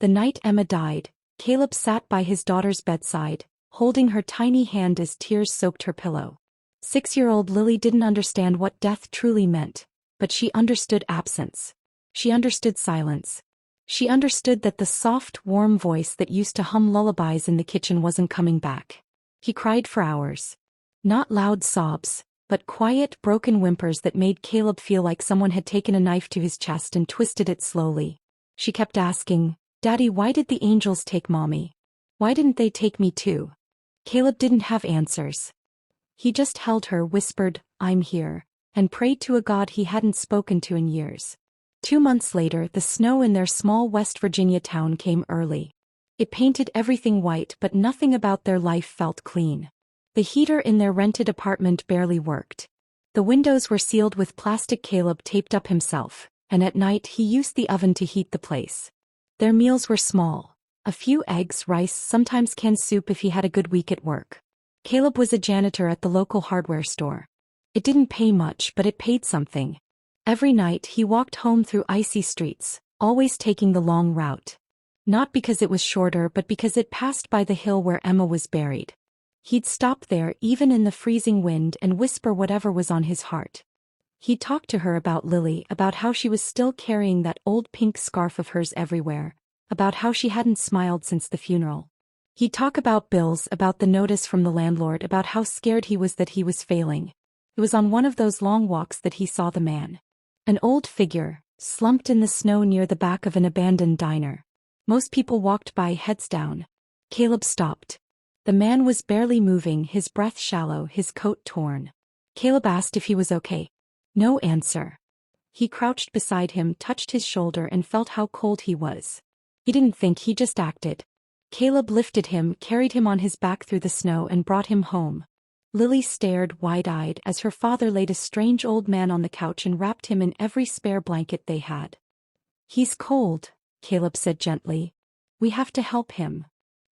The night Emma died, Caleb sat by his daughter's bedside, holding her tiny hand as tears soaked her pillow. 6-year-old Lily didn't understand what death truly meant, but she understood absence. She understood silence. She understood that the soft, warm voice that used to hum lullabies in the kitchen wasn't coming back. He cried for hours. Not loud sobs, but quiet, broken whimpers that made Caleb feel like someone had taken a knife to his chest and twisted it slowly. She kept asking, "Daddy, why did the angels take Mommy? Why didn't they take me too?" Caleb didn't have answers. He just held her, whispered, "I'm here," and prayed to a God he hadn't spoken to in years. 2 months later, the snow in their small West Virginia town came early. It painted everything white, but nothing about their life felt clean. The heater in their rented apartment barely worked. The windows were sealed with plastic Caleb taped up himself, and at night he used the oven to heat the place. Their meals were small. A few eggs, rice, sometimes canned soup if he had a good week at work. Caleb was a janitor at the local hardware store. It didn't pay much, but it paid something. Every night he walked home through icy streets, always taking the long route. Not because it was shorter, but because it passed by the hill where Emma was buried. He'd stop there even in the freezing wind and whisper whatever was on his heart. He'd talk to her about Lily, about how she was still carrying that old pink scarf of hers everywhere, about how she hadn't smiled since the funeral. He'd talk about bills, about the notice from the landlord, about how scared he was that he was failing. It was on one of those long walks that he saw the man. An old figure, slumped in the snow near the back of an abandoned diner. Most people walked by, heads down. Caleb stopped. The man was barely moving, his breath shallow, his coat torn. Caleb asked if he was okay. No answer. He crouched beside him, touched his shoulder, and felt how cold he was. He didn't think, he just acted. Caleb lifted him, carried him on his back through the snow, and brought him home. Lily stared wide-eyed as her father laid a strange old man on the couch and wrapped him in every spare blanket they had. "He's cold," Caleb said gently. "We have to help him."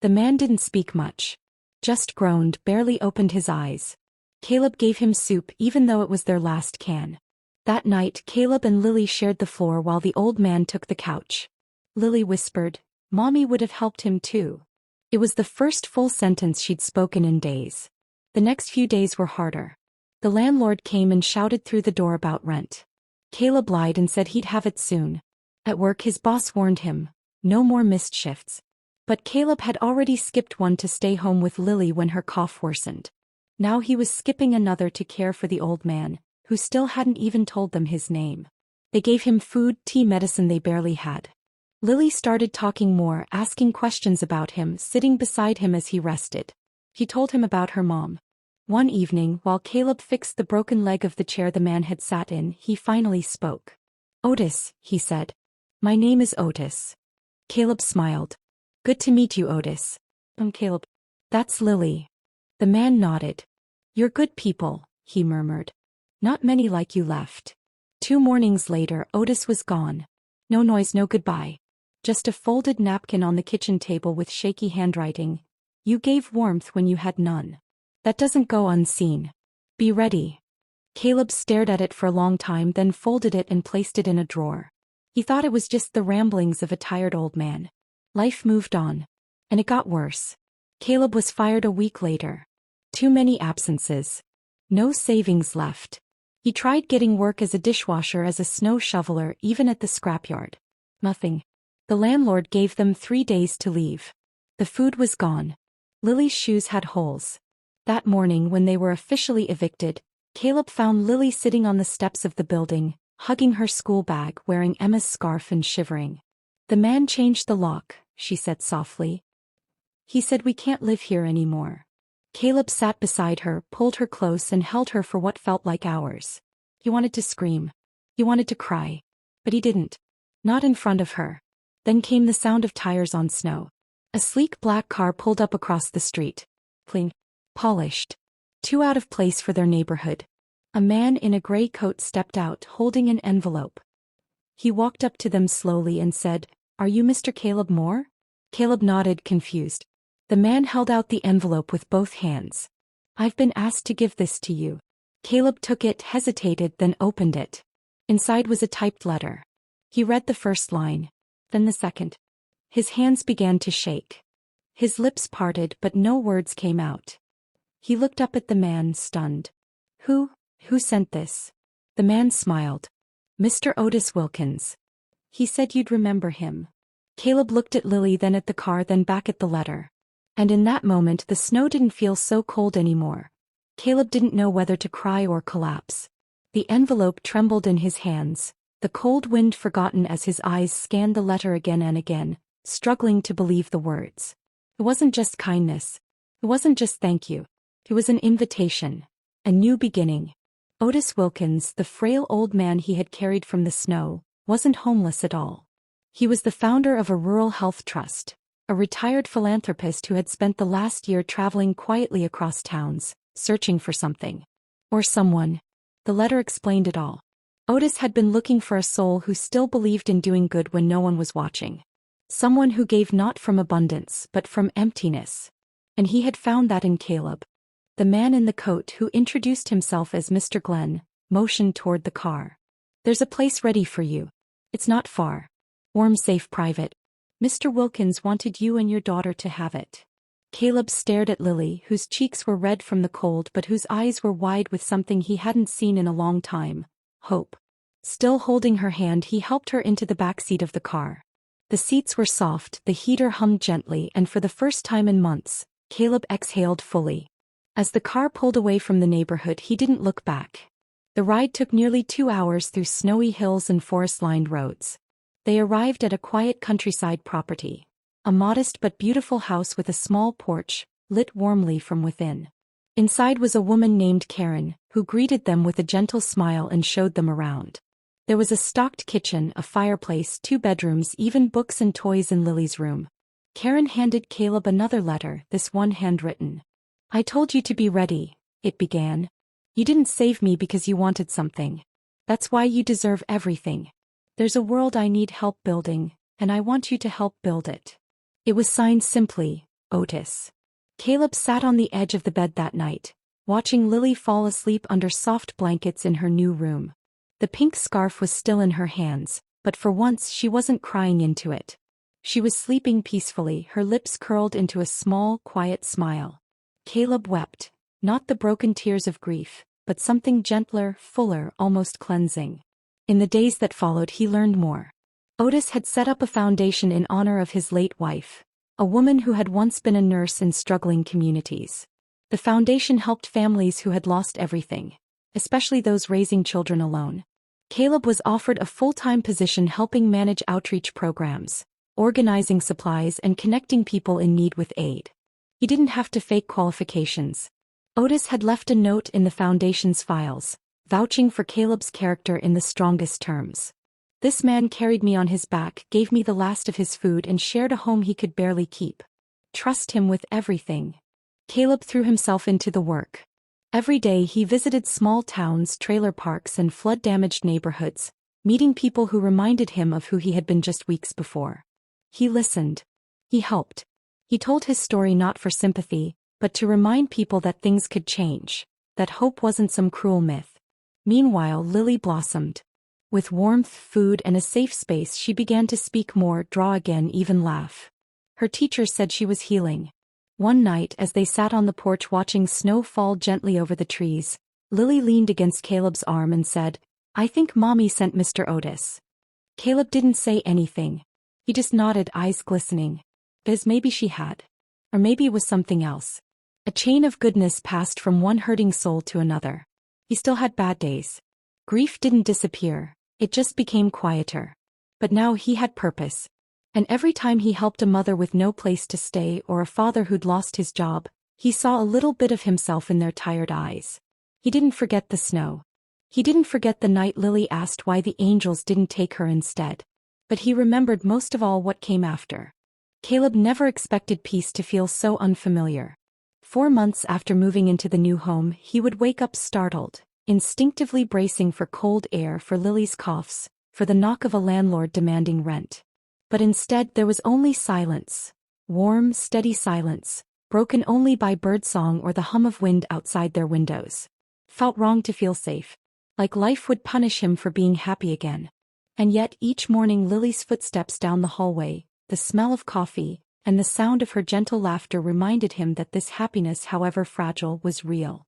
The man didn't speak much. Just groaned, barely opened his eyes. Caleb gave him soup even though it was their last can. That night Caleb and Lily shared the floor while the old man took the couch. Lily whispered, "Mommy would have helped him too." It was the first full sentence she'd spoken in days. The next few days were harder. The landlord came and shouted through the door about rent. Caleb lied and said he'd have it soon. At work his boss warned him, no more missed shifts. But Caleb had already skipped one to stay home with Lily when her cough worsened. Now he was skipping another to care for the old man, who still hadn't even told them his name. They gave him food, tea, medicine they barely had. Lily started talking more, asking questions about him, sitting beside him as he rested. He told him about her mom. One evening, while Caleb fixed the broken leg of the chair the man had sat in, he finally spoke. "Otis," he said. "My name is Otis." Caleb smiled. "Good to meet you, Otis." Caleb. "That's Lily." The man nodded. "You're good people," he murmured. "Not many like you left." 2 mornings later, Otis was gone. No noise, no goodbye. Just a folded napkin on the kitchen table with shaky handwriting. "You gave warmth when you had none. That doesn't go unseen. Be ready." Caleb stared at it for a long time, then folded it and placed it in a drawer. He thought it was just the ramblings of a tired old man. Life moved on. And it got worse. Caleb was fired a week later. Too many absences. No savings left. He tried getting work as a dishwasher, as a snow shoveler, even at the scrapyard. Nothing. The landlord gave them 3 days to leave. The food was gone. Lily's shoes had holes. That morning, when they were officially evicted, Caleb found Lily sitting on the steps of the building, hugging her school bag, wearing Emma's scarf and shivering. "The man changed the lock," she said softly. "He said we can't live here anymore." Caleb sat beside her, pulled her close, and held her for what felt like hours. He wanted to scream. He wanted to cry. But he didn't. Not in front of her. Then came the sound of tires on snow. A sleek black car pulled up across the street. Clean. Polished. Too out of place for their neighborhood. A man in a gray coat stepped out, holding an envelope. He walked up to them slowly and said, "Are you Mr. Caleb Moore?" Caleb nodded, confused. The man held out the envelope with both hands. "I've been asked to give this to you." Caleb took it, hesitated, then opened it. Inside was a typed letter. He read the first line. Then the second. His hands began to shake. His lips parted but no words came out. He looked up at the man, stunned. Who sent this? The man smiled. Mr. Otis Wilkins. He said you'd remember him. Caleb looked at Lily, then at the car, then back at the letter. And in that moment the snow didn't feel so cold anymore. Caleb didn't know whether to cry or collapse. The envelope trembled in his hands, the cold wind forgotten as his eyes scanned the letter again and again, struggling to believe the words. It wasn't just kindness. It wasn't just thank you. It was an invitation. A new beginning. Otis Wilkins, the frail old man he had carried from the snow, wasn't homeless at all. He was the founder of a rural health trust, a retired philanthropist who had spent the last year traveling quietly across towns, searching for something. Or someone. The letter explained it all. Otis had been looking for a soul who still believed in doing good when no one was watching. Someone who gave not from abundance but from emptiness. And he had found that in Caleb. The man in the coat, who introduced himself as Mr. Glenn, motioned toward the car. There's a place ready for you. It's not far. Warm, safe, private. Mr. Wilkins wanted you and your daughter to have it. Caleb stared at Lily, whose cheeks were red from the cold but whose eyes were wide with something he hadn't seen in a long time. Hope. Still holding her hand, he helped her into the back seat of the car. The seats were soft, the heater hummed gently, and for the first time in months, Caleb exhaled fully. As the car pulled away from the neighborhood, he didn't look back. The ride took nearly 2 hours through snowy hills and forest-lined roads. They arrived at a quiet countryside property. A modest but beautiful house with a small porch, lit warmly from within. Inside was a woman named Karen, who greeted them with a gentle smile and showed them around. There was a stocked kitchen, a fireplace, 2 bedrooms, even books and toys in Lily's room. Karen handed Caleb another letter, this one handwritten. I told you to be ready, it began. You didn't save me because you wanted something. That's why you deserve everything. There's a world I need help building, and I want you to help build it. It was signed simply, Otis. Caleb sat on the edge of the bed that night, watching Lily fall asleep under soft blankets in her new room. The pink scarf was still in her hands, but for once she wasn't crying into it. She was sleeping peacefully, her lips curled into a small, quiet smile. Caleb wept, not the broken tears of grief, but something gentler, fuller, almost cleansing. In the days that followed, he learned more. Otis had set up a foundation in honor of his late wife, a woman who had once been a nurse in struggling communities. The foundation helped families who had lost everything, especially those raising children alone. Caleb was offered a full-time position helping manage outreach programs, organizing supplies, and connecting people in need with aid. He didn't have to fake qualifications. Otis had left a note in the foundation's files, vouching for Caleb's character in the strongest terms. This man carried me on his back, gave me the last of his food, and shared a home he could barely keep. Trust him with everything. Caleb threw himself into the work. Every day he visited small towns, trailer parks, and flood-damaged neighborhoods, meeting people who reminded him of who he had been just weeks before. He listened. He helped. He told his story not for sympathy, but to remind people that things could change, that hope wasn't some cruel myth. Meanwhile, Lily blossomed. With warmth, food, and a safe space, she began to speak more, draw again, even laugh. Her teacher said she was healing. One night, as they sat on the porch watching snow fall gently over the trees, Lily leaned against Caleb's arm and said, I think Mommy sent Mr. Otis. Caleb didn't say anything. He just nodded, eyes glistening. Because maybe she had. Or maybe it was something else. A chain of goodness passed from one hurting soul to another. He still had bad days. Grief didn't disappear, it just became quieter. But now he had purpose. And every time he helped a mother with no place to stay or a father who'd lost his job, he saw a little bit of himself in their tired eyes. He didn't forget the snow. He didn't forget the night Lily asked why the angels didn't take her instead. But he remembered most of all what came after. Caleb never expected peace to feel so unfamiliar. 4 months after moving into the new home, he would wake up startled, instinctively bracing for cold air, for Lily's coughs, for the knock of a landlord demanding rent. But instead there was only silence. Warm, steady silence, broken only by birdsong or the hum of wind outside their windows. Felt wrong to feel safe. Like life would punish him for being happy again. And yet each morning Lily's footsteps down the hallway, the smell of coffee, and the sound of her gentle laughter reminded him that this happiness, however fragile, was real.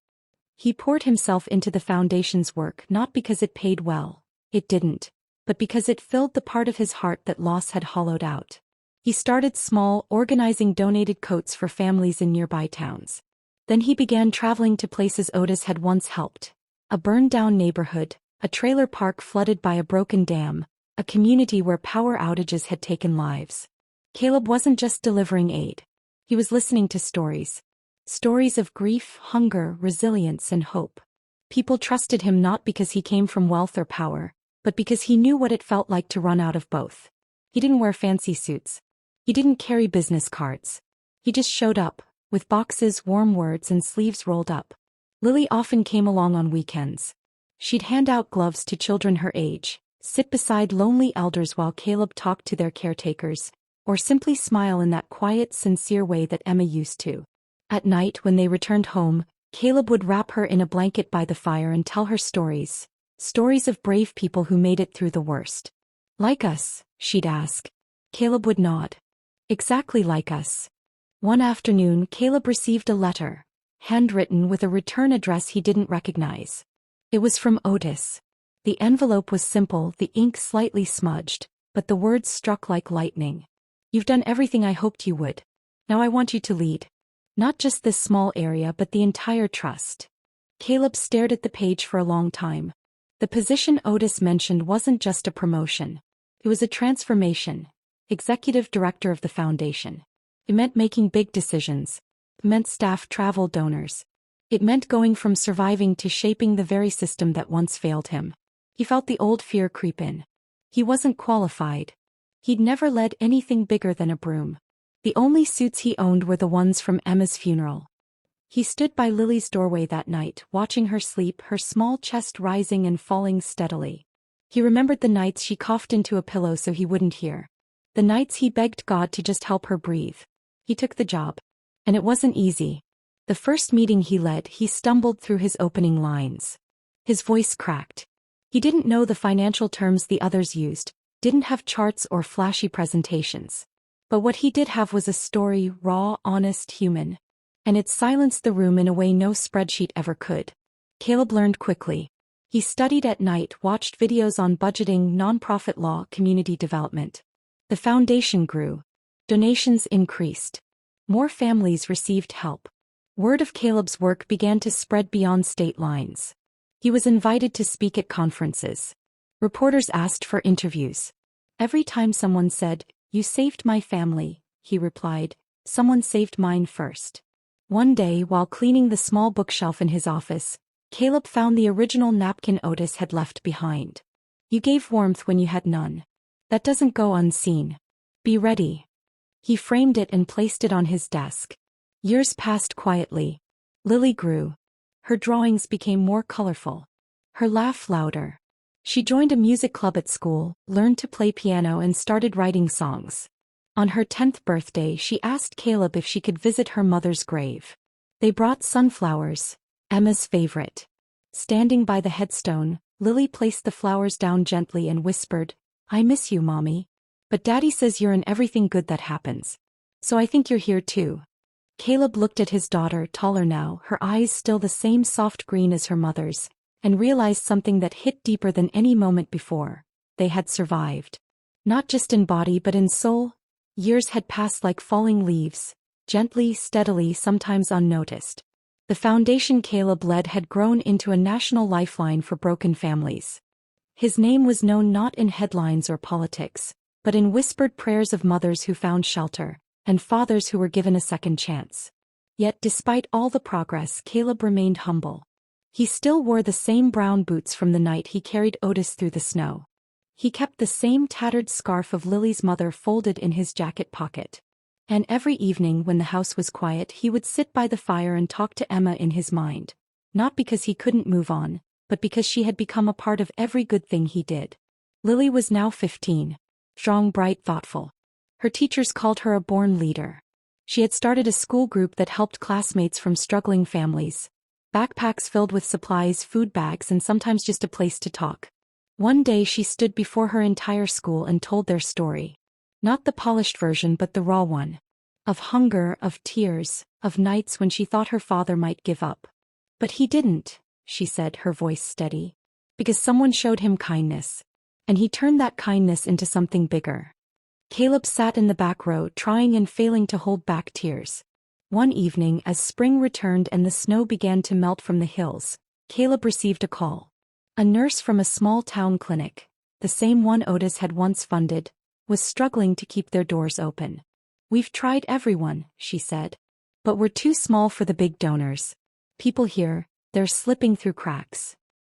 He poured himself into the foundation's work not because it paid well, it didn't, but because it filled the part of his heart that loss had hollowed out. He started small, organizing donated coats for families in nearby towns. Then he began traveling to places Otis had once helped. A burned-down neighborhood, a trailer park flooded by a broken dam, a community where power outages had taken lives. Caleb wasn't just delivering aid. He was listening to stories. Stories of grief, hunger, resilience, and hope. People trusted him not because he came from wealth or power, but because he knew what it felt like to run out of both. He didn't wear fancy suits. He didn't carry business cards. He just showed up, with boxes, warm words, and sleeves rolled up. Lily often came along on weekends. She'd hand out gloves to children her age, sit beside lonely elders while Caleb talked to their caretakers, or simply smile in that quiet, sincere way that Emma used to. At night when they returned home, Caleb would wrap her in a blanket by the fire and tell her stories. Stories of brave people who made it through the worst. Like us, she'd ask. Caleb would nod. Exactly like us. One afternoon Caleb received a letter, handwritten with a return address he didn't recognize. It was from Otis. The envelope was simple, the ink slightly smudged, but the words struck like lightning. You've done everything I hoped you would. Now I want you to lead. Not just this small area but the entire trust. Caleb stared at the page for a long time. The position Otis mentioned wasn't just a promotion. It was a transformation. Executive director of the foundation. It meant making big decisions. It meant staff travel donors. It meant going from surviving to shaping the very system that once failed him. He felt the old fear creep in. He wasn't qualified. He'd never led anything bigger than a broom. The only suits he owned were the ones from Emma's funeral. He stood by Lily's doorway that night, watching her sleep, her small chest rising and falling steadily. He remembered the nights she coughed into a pillow so he wouldn't hear. The nights he begged God to just help her breathe. He took the job. And it wasn't easy. The first meeting he led, he stumbled through his opening lines. His voice cracked. He didn't know the financial terms the others used, didn't have charts or flashy presentations. But what he did have was a story, raw, honest, human. And it silenced the room in a way no spreadsheet ever could. Caleb learned quickly. He studied at night, watched videos on budgeting, nonprofit law, community development. The foundation grew. Donations increased. More families received help. Word of Caleb's work began to spread beyond state lines. He was invited to speak at conferences. Reporters asked for interviews. Every time someone said, "You saved my family," he replied, "Someone saved mine first." One day, while cleaning the small bookshelf in his office, Caleb found the original napkin Otis had left behind. "You gave warmth when you had none. That doesn't go unseen. Be ready." He framed it and placed it on his desk. Years passed quietly. Lily grew. Her drawings became more colorful. Her laugh louder. She joined a music club at school, learned to play piano and started writing songs. On her 10th birthday she asked Caleb if she could visit her mother's grave. They brought sunflowers, Emma's favorite. Standing by the headstone, Lily placed the flowers down gently and whispered, "I miss you, Mommy. But Daddy says you're in everything good that happens. So I think you're here too." Caleb looked at his daughter, taller now, her eyes still the same soft green as her mother's, and realized something that hit deeper than any moment before. They had survived. Not just in body but in soul. Years had passed like falling leaves, gently, steadily, sometimes unnoticed. The foundation Caleb led had grown into a national lifeline for broken families. His name was known not in headlines or politics, but in whispered prayers of mothers who found shelter, and fathers who were given a second chance. Yet despite all the progress, Caleb remained humble. He still wore the same brown boots from the night he carried Otis through the snow. He kept the same tattered scarf of Lily's mother folded in his jacket pocket. And every evening when the house was quiet he would sit by the fire and talk to Emma in his mind. Not because he couldn't move on, but because she had become a part of every good thing he did. Lily was now 15. Strong, bright, thoughtful. Her teachers called her a born leader. She had started a school group that helped classmates from struggling families. Backpacks filled with supplies, food bags, and sometimes just a place to talk. One day she stood before her entire school and told their story. Not the polished version but the raw one. Of hunger, of tears, of nights when she thought her father might give up. But he didn't, she said, her voice steady. Because someone showed him kindness. And he turned that kindness into something bigger. Caleb sat in the back row, trying and failing to hold back tears. One evening, as spring returned and the snow began to melt from the hills, Caleb received a call. A nurse from a small town clinic, the same one Otis had once funded, was struggling to keep their doors open. "We've tried everyone," she said. "But we're too small for the big donors. People here, they're slipping through cracks."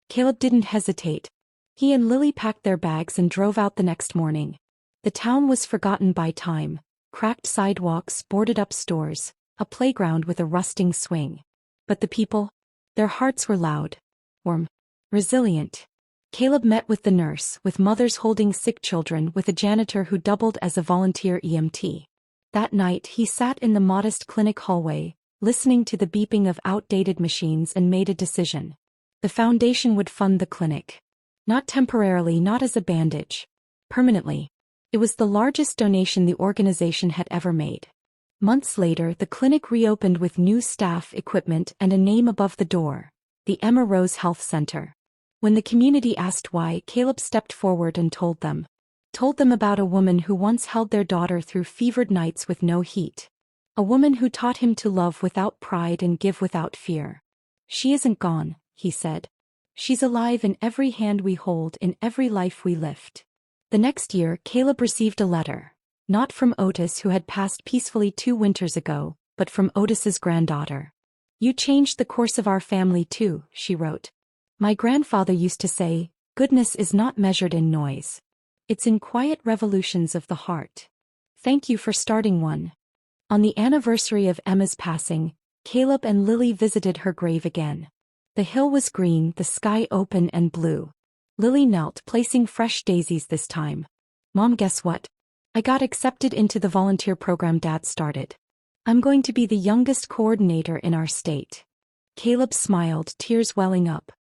Caleb didn't hesitate. He and Lily packed their bags and drove out the next morning. The town was forgotten by time. Cracked sidewalks, boarded-up stores, a playground with a rusting swing. But the people? Their hearts were loud, warm, resilient. Caleb met with the nurse, with mothers holding sick children, with a janitor who doubled as a volunteer EMT. That night he sat in the modest clinic hallway, listening to the beeping of outdated machines, and made a decision. The foundation would fund the clinic. Not temporarily, not as a bandage. Permanently. It was the largest donation the organization had ever made. Months later, the clinic reopened with new staff, equipment, and a name above the door: the Emma Rose Health Center. When the community asked why, Caleb stepped forward and told them. Told them about a woman who once held their daughter through fevered nights with no heat. A woman who taught him to love without pride and give without fear. "She isn't gone," he said. "She's alive in every hand we hold, in every life we lift." The next year, Caleb received a letter. Not from Otis, who had passed peacefully 2 winters ago, but from Otis's granddaughter. "You changed the course of our family too," she wrote. "My grandfather used to say, goodness is not measured in noise. It's in quiet revolutions of the heart. Thank you for starting one." On the anniversary of Emma's passing, Caleb and Lily visited her grave again. The hill was green, the sky open and blue. Lily knelt, placing fresh daisies this time. "Mom, guess what? I got accepted into the volunteer program Dad started. I'm going to be the youngest coordinator in our state." Caleb smiled, tears welling up.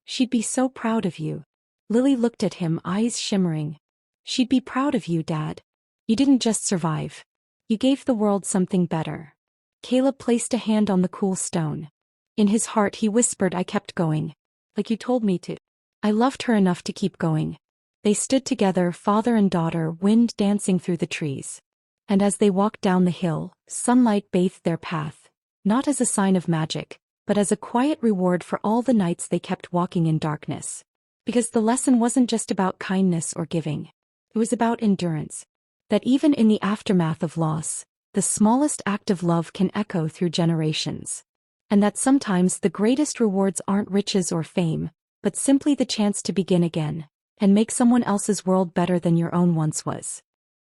"She'd be so proud of you." Lily looked at him, eyes shimmering. "She'd be proud of you, Dad. You didn't just survive. You gave the world something better." Caleb placed a hand on the cool stone. In his heart he whispered, "I kept going. Like you told me to. I loved her enough to keep going." They stood together, father and daughter, wind dancing through the trees. And as they walked down the hill, sunlight bathed their path, not as a sign of magic, but as a quiet reward for all the nights they kept walking in darkness. Because the lesson wasn't just about kindness or giving. It was about endurance. That even in the aftermath of loss, the smallest act of love can echo through generations. And that sometimes the greatest rewards aren't riches or fame, but simply the chance to begin again, and make someone else's world better than your own once was.